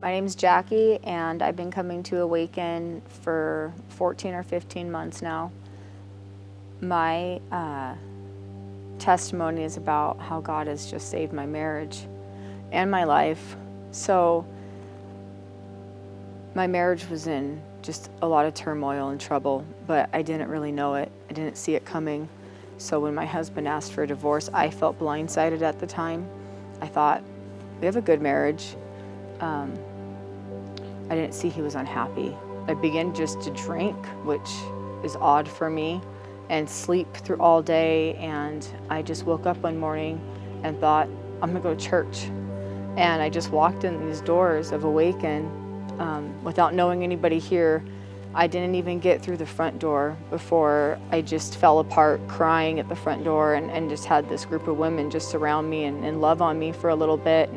My name's Jacky, and I've been coming to Awaken for 14 or 15 months now. My testimony is about how God has just saved my marriage and my life. So my marriage was in just a lot of turmoil and trouble, but I didn't really know it. I didn't see it coming. So when my husband asked for a divorce, I felt blindsided at the time. I thought, we have a good marriage. I didn't see he was unhappy. I began just to drink, which is odd for me, and sleep through all day. And I just woke up one morning and thought, I'm gonna go to church. And I just walked in these doors of Awaken without knowing anybody here. I didn't even get through the front door before I just fell apart crying at the front door, and just had this group of women just surround me and love on me for a little bit,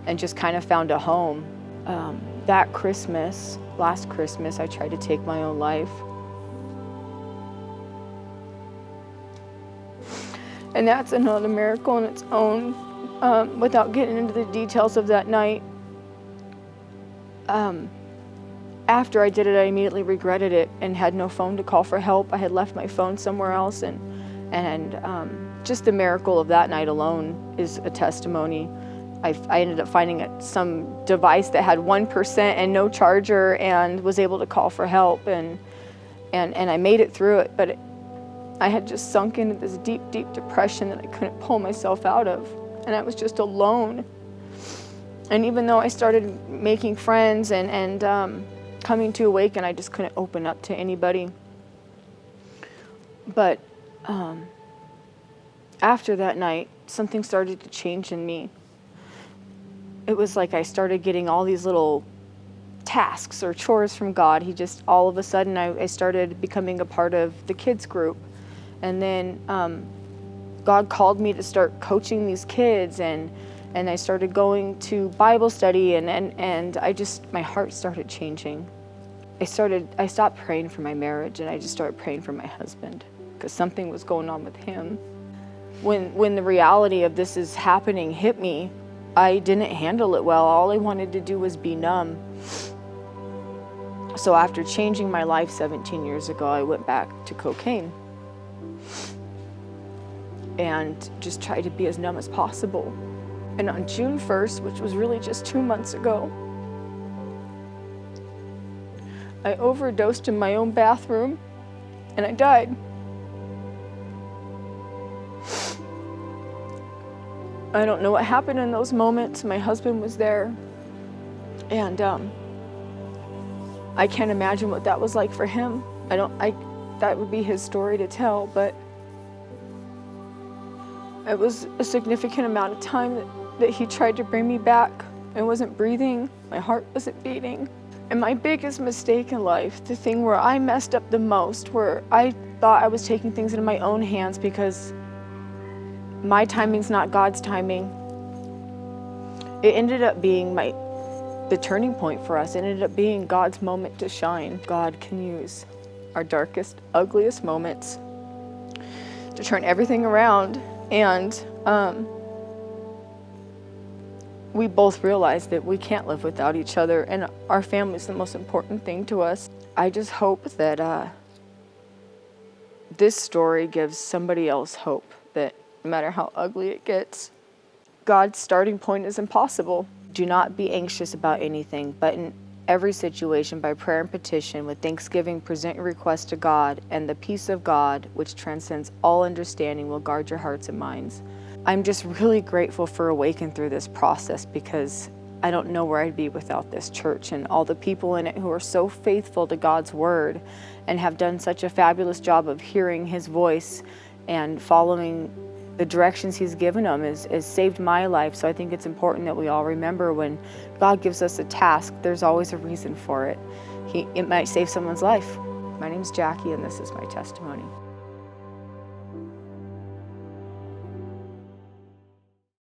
and just kind of found a home. That Christmas, last Christmas, I tried to take my own life. And that's another miracle in its own. Without getting into the details of that night, after I did it, I immediately regretted it and had no phone to call for help. I had left my phone somewhere else, and just the miracle of that night alone is a testimony. I ended up finding some device that had 1% and no charger, and was able to call for help, and I made it through it. But I had just sunk into this deep, deep depression that I couldn't pull myself out of, and I was just alone. And even though I started making friends and coming to Awaken, I just couldn't open up to anybody. But after that night, something started to change in me. It was like I started getting all these little tasks or chores from God. He just, all of a sudden, I started becoming a part of the kids group. And then God called me to start coaching these kids, and I started going to Bible study, and I just, my heart started changing. I stopped praying for my marriage, and I just started praying for my husband, because something was going on with him. When the reality of this is happening hit me, I didn't handle it well. All I wanted to do was be numb. So after changing my life 17 years ago, I went back to cocaine and just tried to be as numb as possible. And on June 1st, which was really just 2 months ago, I overdosed in my own bathroom, and I died. I don't know what happened in those moments. My husband was there, and I can't imagine what that was like for him. That would be his story to tell, but it was a significant amount of time that he tried to bring me back. I wasn't breathing, my heart wasn't beating. And my biggest mistake in life, the thing where I messed up the most, where I thought I was taking things into my own hands because my timing's not God's timing. It ended up being the turning point for us. It ended up being God's moment to shine. God can use our darkest, ugliest moments to turn everything around. And we both realized that we can't live without each other, and our family is the most important thing to us. I just hope that this story gives somebody else hope, that no matter how ugly it gets, God's starting point is impossible. Do not be anxious about anything, but in every situation, by prayer and petition, with thanksgiving, present your request to God, and the peace of God, which transcends all understanding, will guard your hearts and minds. I'm just really grateful for Awaken through this process, because I don't know where I'd be without this church and all the people in it who are so faithful to God's word and have done such a fabulous job of hearing his voice and following the directions he's given them has saved my life. So I think it's important that we all remember, when God gives us a task, there's always a reason for it. It might save someone's life. My name's Jacky, and this is my testimony.